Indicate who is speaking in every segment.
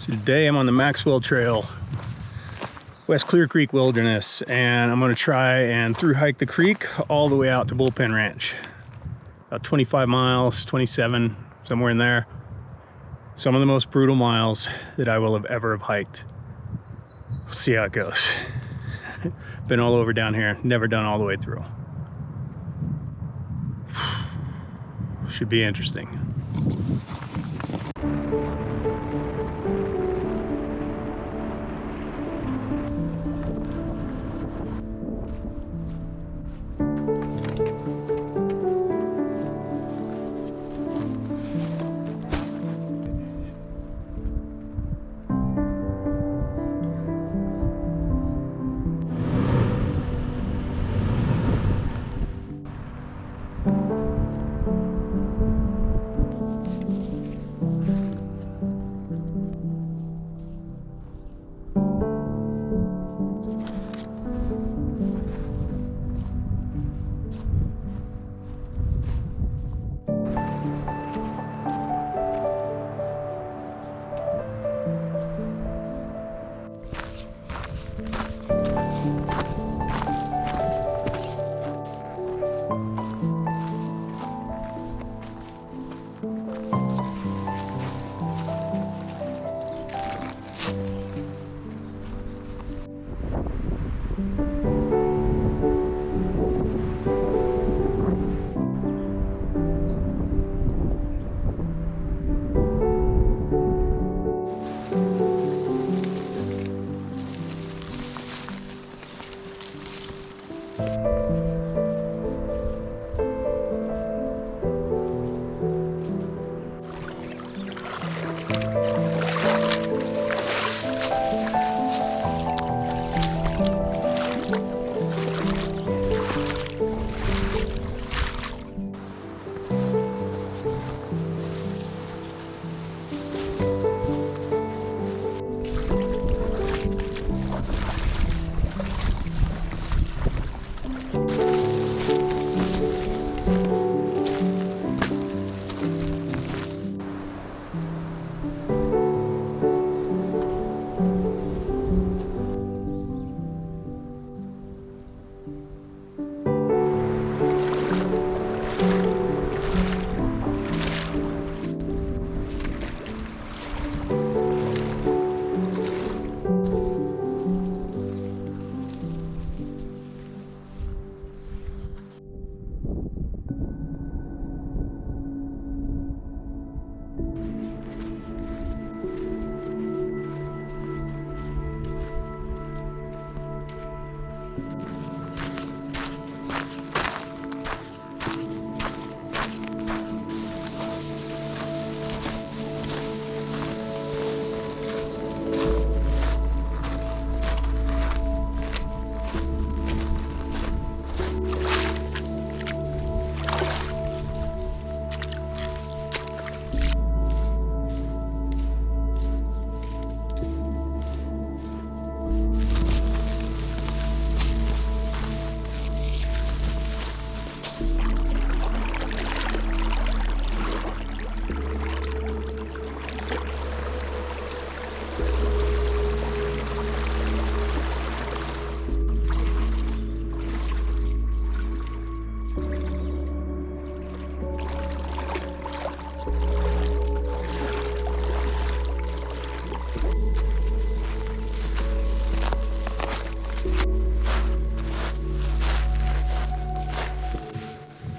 Speaker 1: So today I'm on the Maxwell Trail, West Clear Creek Wilderness, and I'm going to try and through hike the creek all the way out to Bullpen Ranch. About 25 miles, 27, somewhere in there. Some of the most brutal miles that I will have ever have hiked. We'll see how it goes. Been all over down here, never done all the way through. Should be interesting.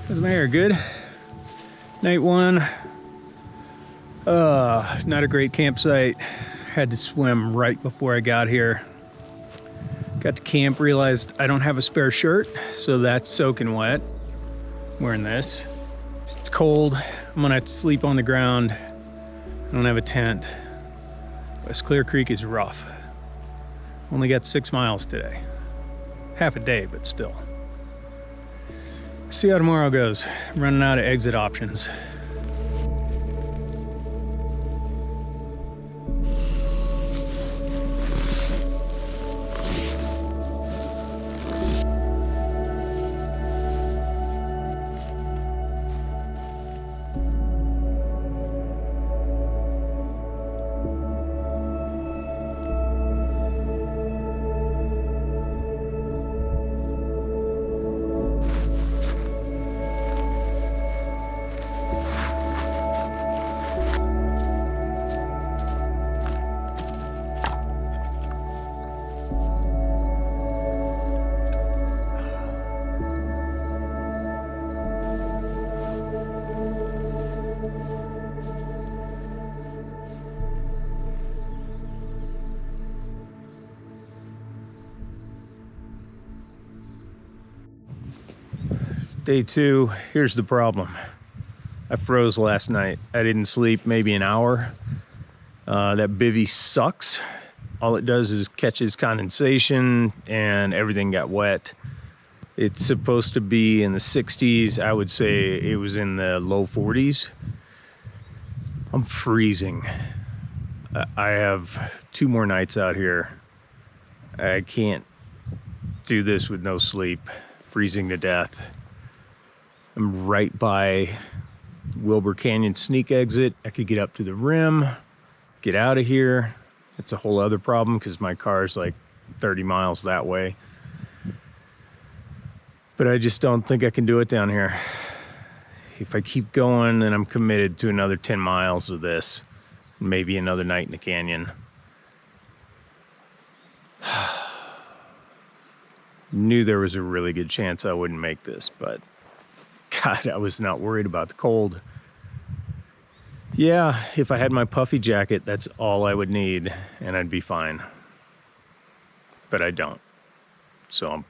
Speaker 1: How's my hair? Good? Night one. Not a great campsite. Had to swim right before I got here. Got to camp, realized I don't have a spare shirt, so that's soaking wet. I'm wearing this. It's cold. I'm gonna have to sleep on the ground. I don't have a tent. West Clear Creek is rough. Only got 6 miles today. Half a day, but still. See how tomorrow goes. I'm running out of exit options. Day 2, here's the problem. I froze last night. I didn't sleep maybe an hour. That bivvy sucks. All it does is catches condensation and everything got wet. It's supposed to be in the 60s. I would say it was in the low 40s. I'm freezing. I have 2 more nights out here. I can't do this with no sleep, freezing to death. I'm right by Wilbur Canyon sneak exit. I could get up to the rim, get out of here. It's a whole other problem because my car's like 30 miles that way. But I just don't think I can do it down here. If I keep going, then I'm committed to another 10 miles of this. Maybe another night in the canyon. Knew there was a really good chance I wouldn't make this, but God, I was not worried about the cold. Yeah, if I had my puffy jacket, that's all I would need, and I'd be fine. But I don't. So I'm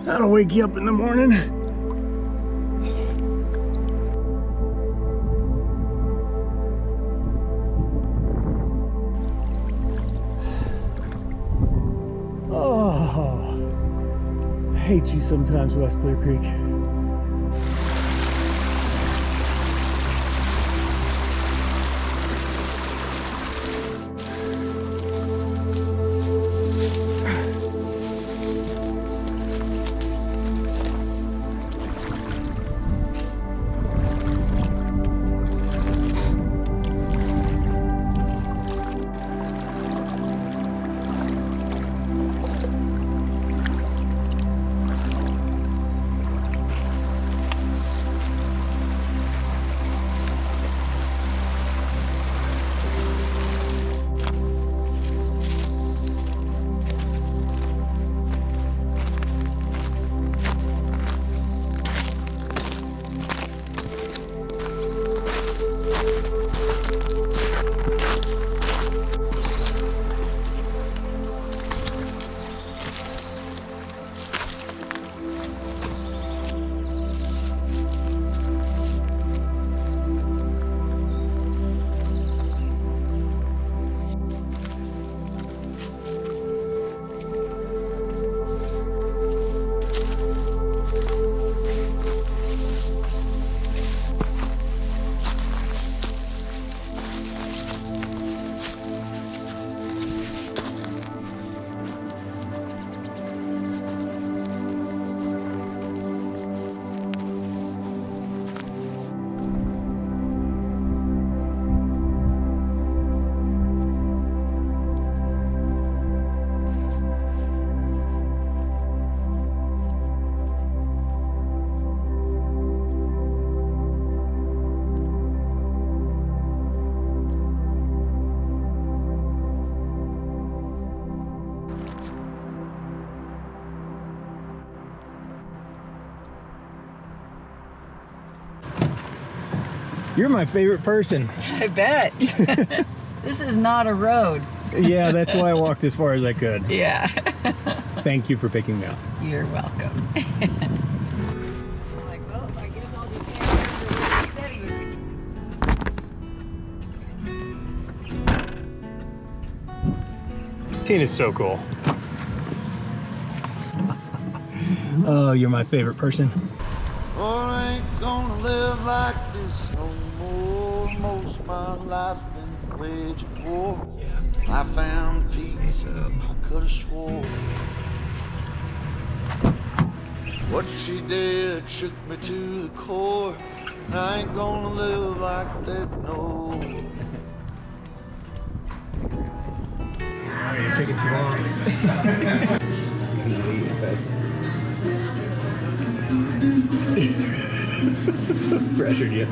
Speaker 1: That'll wake you up in the morning. Oh, I hate you sometimes, West Clear Creek. You're my favorite person.
Speaker 2: I bet. This is not a road.
Speaker 1: Yeah, that's why I walked as far as I could.
Speaker 2: Yeah.
Speaker 1: Thank you for picking me up.
Speaker 2: You're welcome. I'm like, well, I guess I'll just hang here steady.
Speaker 1: Tina's so cool. Oh, you're my favorite person.
Speaker 3: Oh, I ain't gonna live like this no more. Most of my life's been waging war. I found peace, I could have swore. What she did shook me to the core, and I ain't gonna live like that, no.
Speaker 1: You're taking too long. Pressured you.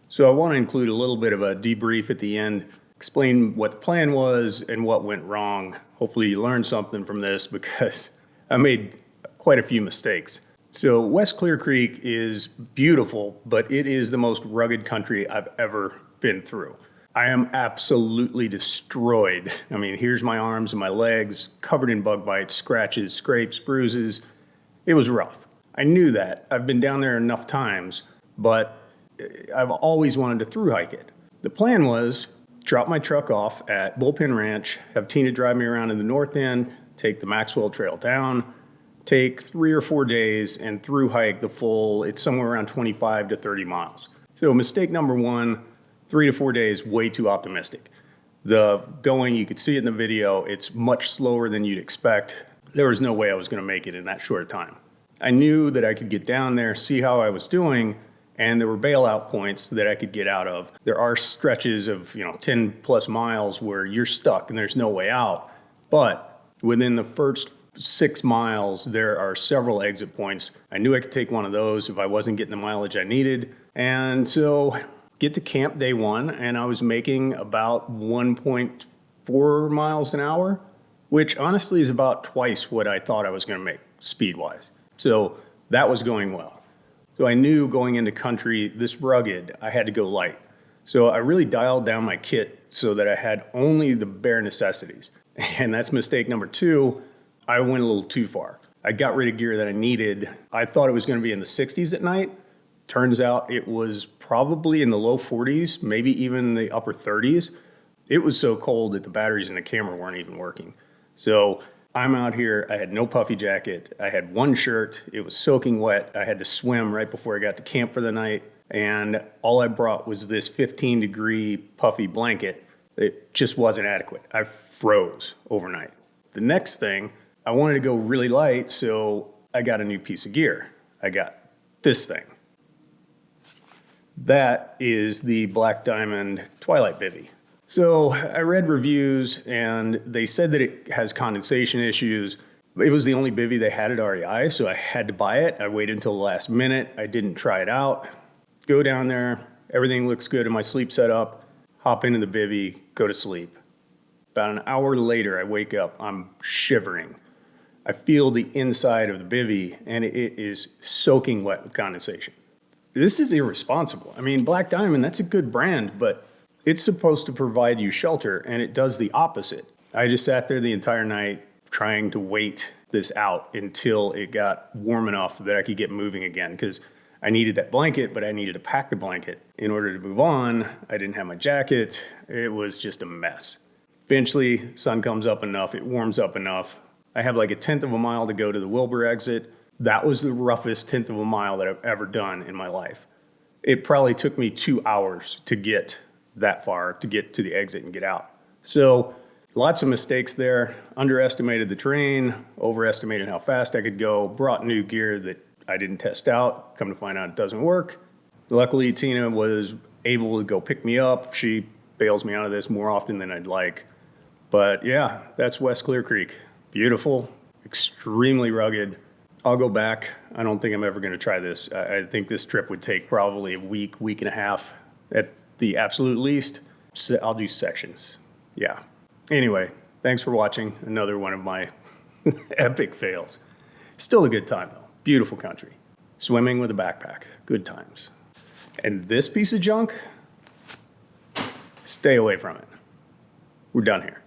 Speaker 1: So I want to include a little bit of a debrief at the end, explain what the plan was and what went wrong. Hopefully you learned something from this because I made quite a few mistakes. So West Clear Creek is beautiful, but it is the most rugged country I've ever been through. I am absolutely destroyed. I mean, here's my arms and my legs covered in bug bites, scratches, scrapes, bruises. It was rough. I knew that. I've been down there enough times, but I've always wanted to thru hike it. The plan was drop my truck off at Bullpen Ranch, have Tina drive me around in the north end, take the Maxwell Trail down, take 3 or 4 days and thru hike the full, it's somewhere around 25 to 30 miles. So mistake number 1, 3 to 4 days, way too optimistic. The going, you could see it in the video, it's much slower than you'd expect. There was no way I was gonna make it in that short time. I knew that I could get down there, see how I was doing, and there were bailout points that I could get out of. There are stretches of 10 plus miles where you're stuck and there's no way out. But within the first 6 miles, there are several exit points. I knew I could take one of those if I wasn't getting the mileage I needed. And so get to camp day 1, and I was making about 1.4 miles an hour, which honestly is about twice what I thought I was gonna make speed-wise. So that was going well. So I knew going into country this rugged, I had to go light. So I really dialed down my kit so that I had only the bare necessities. And that's mistake number 2. I went a little too far. I got rid of gear that I needed. I thought it was gonna be in the 60s at night. Turns out it was probably in the low 40s, maybe even the upper 30s. It was so cold that the batteries in the camera weren't even working. So I'm out here, I had no puffy jacket, I had one shirt, it was soaking wet, I had to swim right before I got to camp for the night, and all I brought was this 15-degree puffy blanket. It just wasn't adequate. I froze overnight. The next thing, I wanted to go really light, so I got a new piece of gear. I got this thing. That is the Black Diamond Twilight Bivy. So I read reviews and they said that it has condensation issues. It was the only bivy they had at REI, so I had to buy it. I waited until the last minute. I didn't try it out. Go down there, everything looks good in my sleep setup, hop into the bivy, go to sleep. About an hour later, I wake up, I'm shivering. I feel the inside of the bivy and it is soaking wet with condensation. This is irresponsible. I mean, Black Diamond, that's a good brand, but it's supposed to provide you shelter, and it does the opposite. I just sat there the entire night trying to wait this out until it got warm enough that I could get moving again, because I needed that blanket, but I needed to pack the blanket. In order to move on, I didn't have my jacket. It was just a mess. Eventually, sun comes up enough, it warms up enough. I have like a 1/10 of a mile to go to the Wilbur exit. That was the roughest 1/10 of a mile that I've ever done in my life. It probably took me 2 hours to get that far, to get to the exit and get out. So lots of mistakes there. Underestimated the terrain, overestimated how fast I could go, brought new gear that I didn't test out. Come to find out it doesn't work. Luckily, Tina was able to go pick me up. She bails me out of this more often than I'd like. But yeah, that's West Clear Creek. Beautiful, extremely rugged. I'll go back. I don't think I'm ever going to try this. I think this trip would take probably a week, week and a half at the absolute least. So I'll do sections. Yeah. Anyway, thanks for watching another one of my epic fails. Still a good time though. Beautiful country. Swimming with a backpack. Good times. And this piece of junk, stay away from it. We're done here.